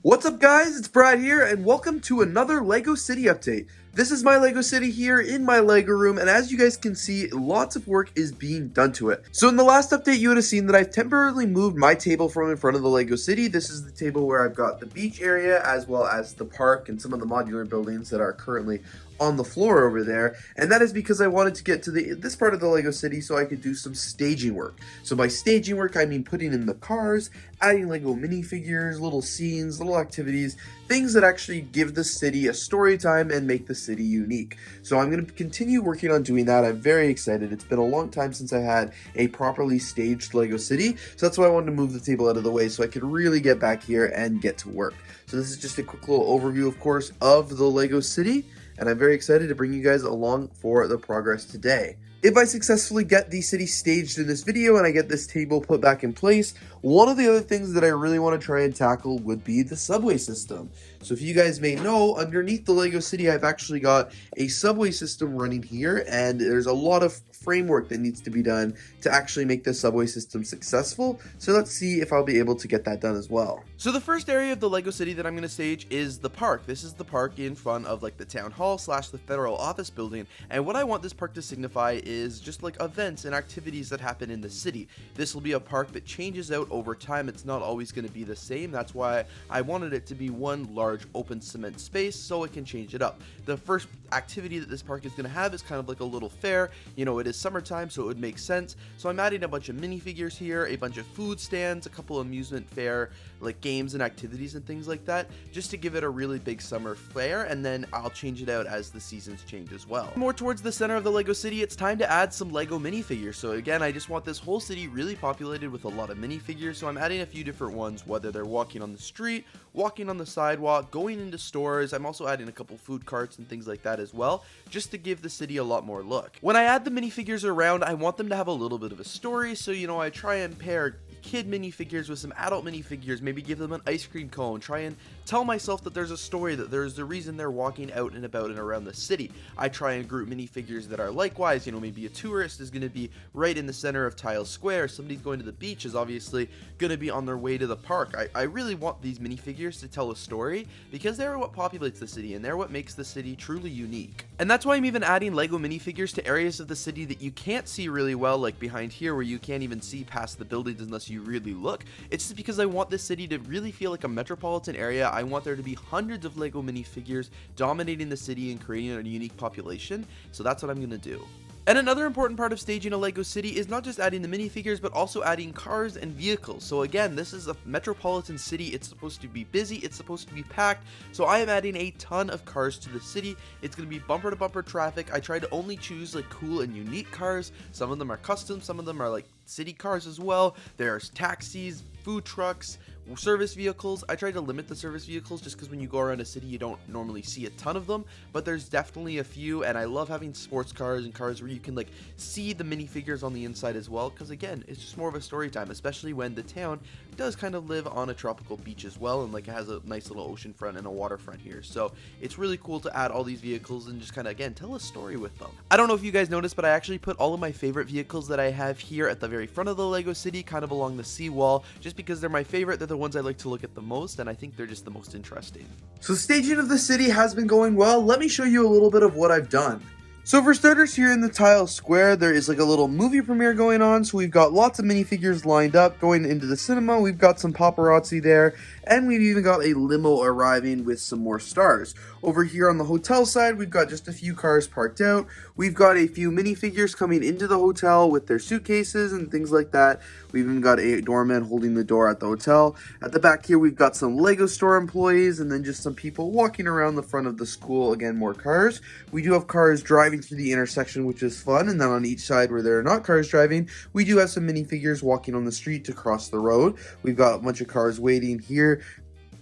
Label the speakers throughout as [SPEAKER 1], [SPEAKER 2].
[SPEAKER 1] What's up guys, it's Brad here and welcome to another LEGO City update. This is my LEGO City here in my LEGO room, and as you guys can see, lots of work is being done to it. So in the last update you would have seen that I've temporarily moved my table from in front of the LEGO City. This is the table where I've got the beach area as well as the park and some of the modular buildings that are currently on the floor over there, and that is because I wanted to get to this part of the LEGO City so I could do some staging work. So by staging work I mean putting in the cars, adding LEGO minifigures, little scenes, little activities, things that actually give the city a story time and make the city unique. So I'm going to continue working on doing that. I'm very excited. It's been a long time since I had a properly staged LEGO City, so that's why I wanted to move the table out of the way so I could really get back here and get to work. So this is just a quick little overview, of course, of the LEGO City, and I'm very excited to bring you guys along for the progress today. If I successfully get the city staged in this video and I get this table put back in place, one of the other things that I really want to try and tackle would be the subway system. So if you guys may know, underneath the LEGO City I've actually got a subway system running here, and there's a lot of framework that needs to be done to actually make the subway system successful. So let's see if I'll be able to get that done as well. So the first area of the LEGO City that I'm going to stage is the park. This is the park in front of like the town hall / the federal office building, and what I want this park to signify is just like events and activities that happen in the city. This will be a park that changes out over time. It's not always going to be the same. That's why I wanted it to be one large open cement space so it can change it up. The first activity that this park is going to have is kind of like a little fair. You know, it is summertime, so it would make sense. So I'm adding a bunch of minifigures here, a bunch of food stands, a couple of amusement fair like games and activities and things like that, just to give it a really big summer flair, and then I'll change it out as the seasons change as well. More towards the center of the LEGO City, it's time to add some LEGO minifigures. So again, I just want this whole city really populated with a lot of minifigures, so I'm adding a few different ones, whether they're walking on the street, walking on the sidewalk, going into stores. I'm also adding a couple food carts and things like that as well, just to give the city a lot more look. When I add the minifigures around, I want them to have a little bit of a story, so you know, I try and pair kid minifigures with some adult minifigures, maybe give them an ice cream cone, try and tell myself that there's a story, that there's the reason they're walking out and about and around the city. I try and group minifigures that are likewise, you know, maybe a tourist is going to be right in the center of Tiles Square, somebody's going to the beach is obviously going to be on their way to the park. I really want these minifigures to tell a story because they're what populates the city and they're what makes the city truly unique. And that's why I'm even adding LEGO minifigures to areas of the city that you can't see really well, like behind here where you can't even see past the buildings unless you really look. It's just because I want this city to really feel like a metropolitan area. I want there to be hundreds of LEGO minifigures dominating the city and creating a unique population, so that's what I'm going to do. And another important part of staging a LEGO City is not just adding the minifigures, but also adding cars and vehicles. So again, this is a metropolitan city. It's supposed to be busy. It's supposed to be packed. So I am adding a ton of cars to the city. It's going to be bumper to bumper traffic. I try to only choose like cool and unique cars. Some of them are custom. Some of them are like city cars as well. There's taxis, food trucks, service vehicles. I try to limit the service vehicles just because when you go around a city you don't normally see a ton of them, but there's definitely a few, and I love having sports cars and cars where you can like see the minifigures on the inside as well, because again, it's just more of a story time, especially when the town does kind of live on a tropical beach as well, and like it has a nice little ocean front and a waterfront here. So it's really cool to add all these vehicles and just kind of again tell a story with them. I don't know if you guys noticed, but I actually put all of my favorite vehicles that I have here at the very front of the LEGO City, kind of along the seawall, just because they're my favorite. They're the ones I like to look at the most, and I think they're just the most interesting. So staging of the city has been going well. Let me show you a little bit of what I've done. So for starters, here in the Tiles Square, there is like a little movie premiere going on, so we've got lots of minifigures lined up going into the cinema. We've got some paparazzi there, and we've even got a limo arriving with some more stars. Over here on the hotel side, we've got just a few cars parked out. We've got a few minifigures coming into the hotel with their suitcases and things like that. We've even got a doorman holding the door at the hotel. At the back here, we've got some LEGO store employees and then just some people walking around the front of the school. Again, more cars. We do have cars driving through the intersection, which is fun. And then on each side where there are not cars driving, we do have some minifigures walking on the street to cross the road. We've got a bunch of cars waiting here.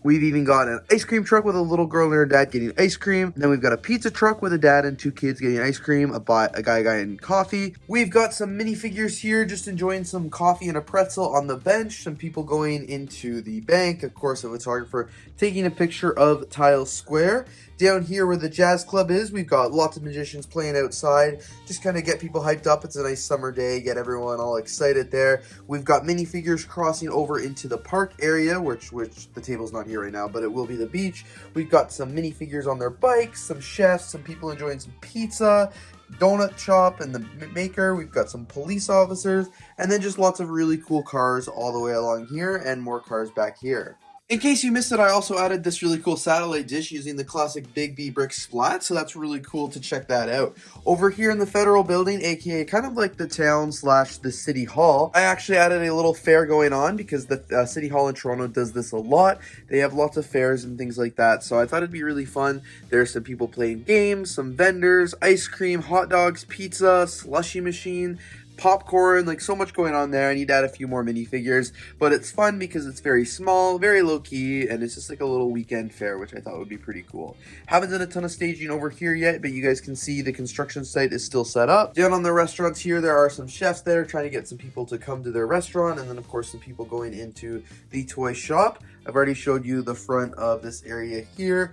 [SPEAKER 1] We've even got an ice cream truck with a little girl and her dad getting ice cream. And then we've got a pizza truck with a dad and two kids getting ice cream, a guy getting coffee. We've got some minifigures here just enjoying some coffee and a pretzel on the bench. Some people going into the bank. Of course, a photographer taking a picture of Tiles Square. Down here where the jazz club is, we've got lots of magicians playing outside. Just kind of get people hyped up. It's a nice summer day. Get everyone all excited there. We've got minifigures crossing over into the park area, which the table's not here here right now, but it will be the beach. We've got some minifigures on their bikes, some chefs, some people enjoying some pizza, donut shop and the maker. We've got some police officers, and then just lots of really cool cars all the way along here, and more cars back here. In case you missed it, I also added this really cool satellite dish using the classic Big B brick splat, so that's really cool to check that out. Over here in the Federal Building, aka kind of like the town slash the City Hall, I actually added a little fair going on because the City Hall in Toronto does this a lot. They have lots of fairs and things like that, so I thought it'd be really fun. There's some people playing games, some vendors, ice cream, hot dogs, pizza, slushy machine, popcorn, like so much going on there. I need to add a few more minifigures, but it's fun because it's very small, very low-key, and it's just like a little weekend fair, which I thought would be pretty cool. Haven't done a ton of staging over here yet, but you guys can see the construction site is still set up. Down on the restaurants here, there are some chefs there trying to get some people to come to their restaurant, and then of course some people going into the toy shop. I've already showed you the front of this area here.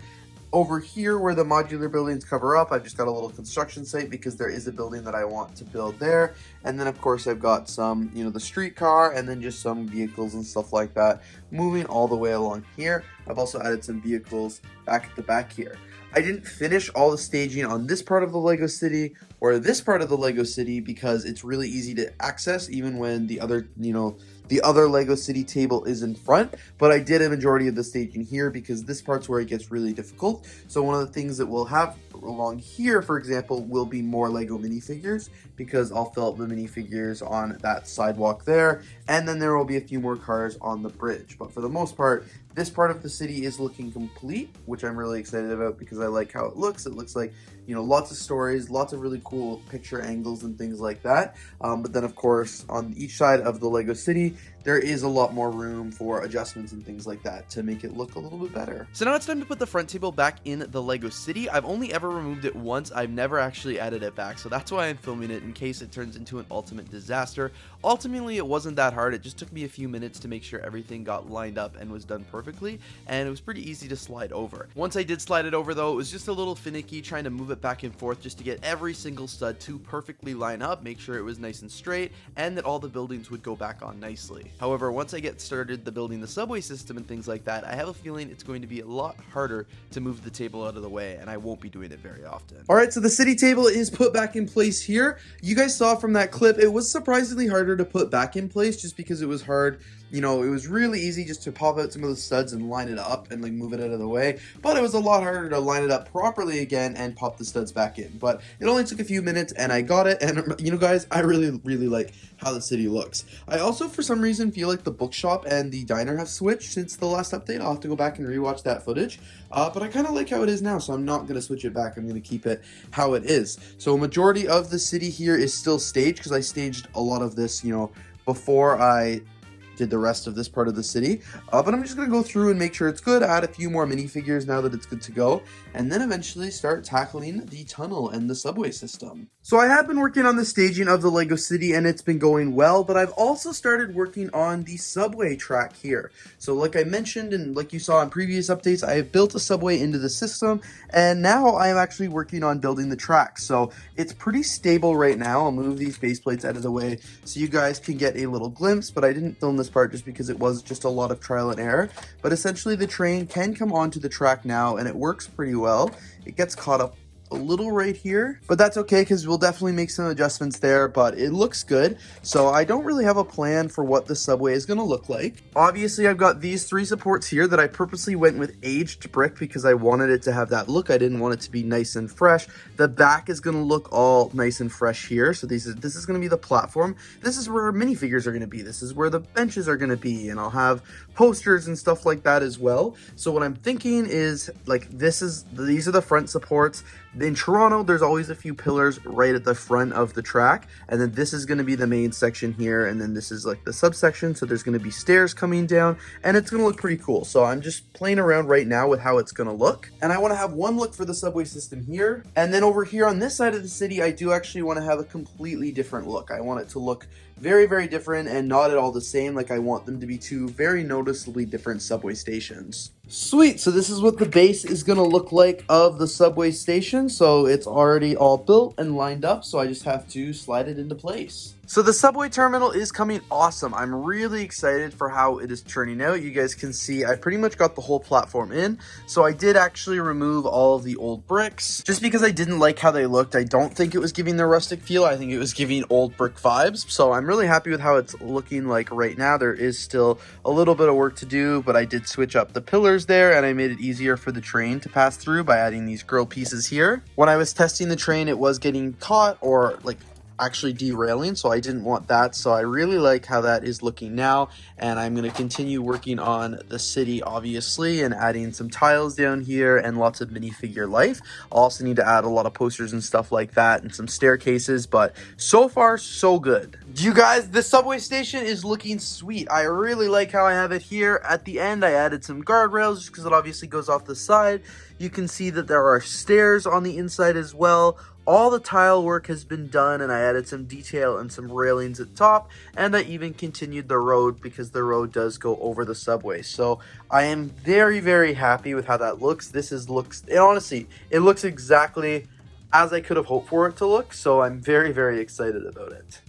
[SPEAKER 1] Over here where the modular buildings cover up, I've just got a little construction site because there is a building that I want to build there. And then of course I've got some, the streetcar, and then just some vehicles and stuff like that moving all the way along here. I've also added some vehicles back at the back here. I didn't finish all the staging on this part of the Lego City or this part of the Lego City because it's really easy to access even when the other, the other Lego City table is in front, but I did a majority of the staging here because this part's where it gets really difficult. So one of the things that we'll have along here, for example, will be more Lego minifigures because I'll fill up the minifigures on that sidewalk there, and then there will be a few more cars on the bridge. But for the most part, this part of the city is looking complete, which I'm really excited about because I like how it looks. It looks like, lots of stories, lots of really cool picture angles and things like that. But then, of course, on each side of the Lego City, there is a lot more room for adjustments and things like that to make it look a little bit better. So now it's time to put the front table back in the Lego City. I've only ever removed it once. I've never actually added it back, so that's why I'm filming it in case it turns into an ultimate disaster. Ultimately, it wasn't that hard. It just took me a few minutes to make sure everything got lined up and was done perfectly, and it was pretty easy to slide over. Once I did slide it over though, it was just a little finicky trying to move it back and forth just to get every single stud to perfectly line up, make sure it was nice and straight, and that all the buildings would go back on nicely. However, once I get started building the subway system and things like that, I have a feeling it's going to be a lot harder to move the table out of the way, and I won't be doing it very often. Alright, so the city table is put back in place here. You guys saw from that clip, it was surprisingly harder to put back in place just because it was hard. It was really easy just to pop out some of the studs and line it up and move it out of the way, but it was a lot harder to line it up properly again and pop the studs back in. But it only took a few minutes and I got it, and guys, I really like how the city looks. I also for some reason feel like the bookshop and the diner have switched since the last update. I'll have to go back and rewatch that footage, but I kind of like how it is now, so I'm not going to switch it back. I'm going to keep it how it is. So a majority of the city here is still staged because I staged a lot of this before I did the rest of this part of the city, but I'm just going to go through and make sure it's good, add a few more minifigures now that it's good to go, and then eventually start tackling the tunnel and the subway system. So I have been working on the staging of the Lego City and it's been going well, but I've also started working on the subway track here. So like I mentioned and like you saw in previous updates, I have built a subway into the system, and now I am actually working on building the track. So it's pretty stable right now. I'll move these base plates out of the way so you guys can get a little glimpse, but I didn't film this part just because it was just a lot of trial and error. But essentially the train can come onto the track now and it works pretty well. It gets caught up a little right here, but that's okay because we'll definitely make some adjustments there, but it looks good. So I don't really have a plan for what the subway is going to look like. Obviously I've got these three supports here that I purposely went with aged brick because I wanted it to have that look. I didn't want it to be nice and fresh. The back is going to look all nice and fresh here. So this is going to be the platform. This is where minifigures are going to be. This is where the benches are going to be, and I'll have posters and stuff like that as well. So what I'm thinking is these are the front supports. In Toronto, there's always a few pillars right at the front of the track, and then this is going to be the main section here, and then this is like the subsection, so there's going to be stairs coming down, and it's going to look pretty cool. So I'm just playing around right now with how it's going to look, and I want to have one look for the subway system here, and then over here on this side of the city, I do actually want to have a completely different look. I want it to look very, very different and not at all the same. Like I want them to be two very noticeably different subway stations. Sweet, so this is what the base is going to look like of the subway station. So it's already all built and lined up, so I just have to slide it into place. So the subway terminal is coming awesome. I'm really excited for how it is turning out. You guys can see I pretty much got the whole platform in. So I did actually remove all of the old bricks just because I didn't like how they looked. I don't think it was giving the rustic feel. I think it was giving old brick vibes. So I'm really happy with how it's looking like right now. There is still a little bit of work to do, but I did switch up the pillars there and I made it easier for the train to pass through by adding these grill pieces here. When I was testing the train, it was getting caught or like actually derailing, so I didn't want that. So I really like how that is looking now, and I'm going to continue working on the city obviously and adding some tiles down here and lots of minifigure life. I'll also need to add a lot of posters and stuff like that and some staircases, but so far so good. You guys, the subway station is looking sweet. I really like how I have it here. At the end I added some guardrails just because it obviously goes off the side. You can see that there are stairs on the inside as well. All the tile work has been done, and I added some detail and some railings at top, and I even continued the road because the road does go over the subway. So I am very, very happy with how that looks. Honestly, it looks exactly as I could have hoped for it to look, so I'm very, very excited about it.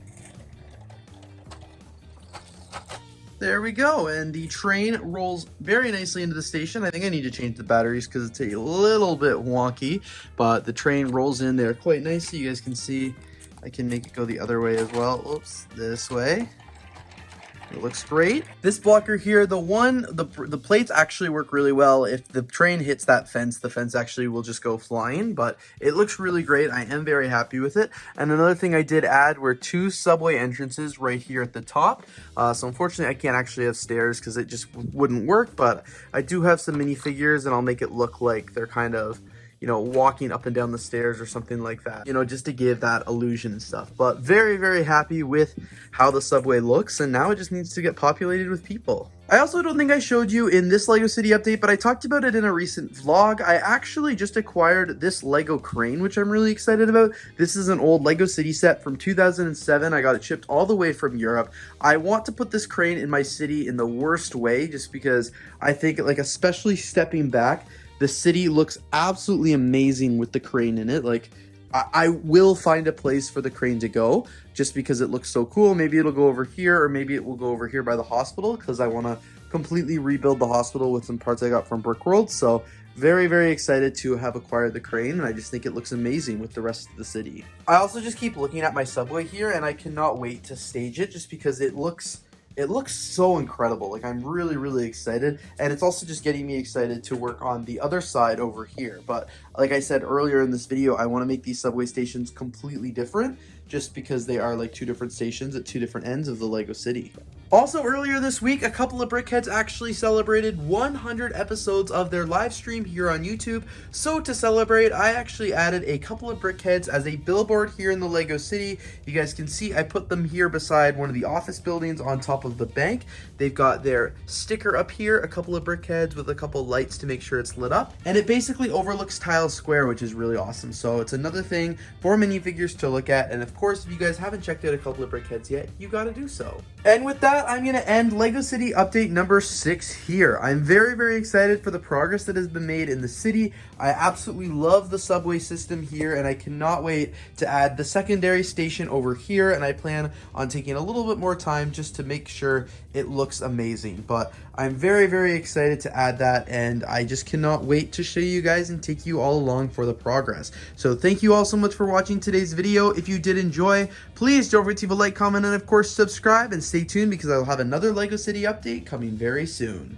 [SPEAKER 1] There we go, and the train rolls very nicely into the station. I think I need to change the batteries because it's a little bit wonky, but the train rolls in there quite nicely. You guys can see I can make it go the other way as well. Oops, this way. It looks great. This blocker here, the plates actually work really well. If the train hits that fence, the fence actually will just go flying, but it looks really great. I am very happy with it. And another thing I did add were 2 subway entrances right here at the top. So unfortunately, I can't actually have stairs because it just wouldn't work, but I do have some minifigures and I'll make it look like they're kind of, you know, walking up and down the stairs or something like that, you know, just to give that illusion and stuff. But very, very happy with how the subway looks, and now it just needs to get populated with people. I also don't think I showed you in this LEGO City update, but I talked about it in a recent vlog. I actually just acquired this LEGO crane, which I'm really excited about. This is an old LEGO City set from 2007. I got it shipped all the way from Europe. I want to put this crane in my city in the worst way, just because I think, like, especially stepping back, the city looks absolutely amazing with the crane in it. Like, I will find a place for the crane to go just because it looks so cool. Maybe it'll go over here, or maybe it will go over here by the hospital because I want to completely rebuild the hospital with some parts I got from Brickworld. So very, very excited to have acquired the crane, and I just think it looks amazing with the rest of the city. I also just keep looking at my subway here, and I cannot wait to stage it just because it looks so incredible. Like, I'm really, really excited, and it's also just getting me excited to work on the other side over here. But like I said earlier in this video, I want to make these subway stations completely different just because they are like 2 different stations at 2 different ends of the LEGO City. Also, earlier this week, a couple of Brickheads actually celebrated 100 episodes of their live stream here on YouTube. So to celebrate, I actually added a couple of Brickheads as a billboard here in the LEGO City. You guys can see I put them here beside one of the office buildings on top of the bank. They've got their sticker up here, a couple of Brickheads with a couple lights to make sure it's lit up. And it basically overlooks Tiles Square, which is really awesome. So it's another thing for minifigures to look at. And of course, if you guys haven't checked out a couple of Brickheads yet, you gotta do so. And with that, I'm going to end LEGO City update number 6 here. I'm very, very excited for the progress that has been made in the city. I absolutely love the subway system here, and I cannot wait to add the secondary station over here, and I plan on taking a little bit more time just to make sure it looks amazing. But I'm very, very excited to add that, and I just cannot wait to show you guys and take you all along for the progress. So thank you all so much for watching today's video. If you did enjoy, please don't forget to leave a like, comment, and of course subscribe, and stay tuned because I'll have another LEGO City update coming very soon.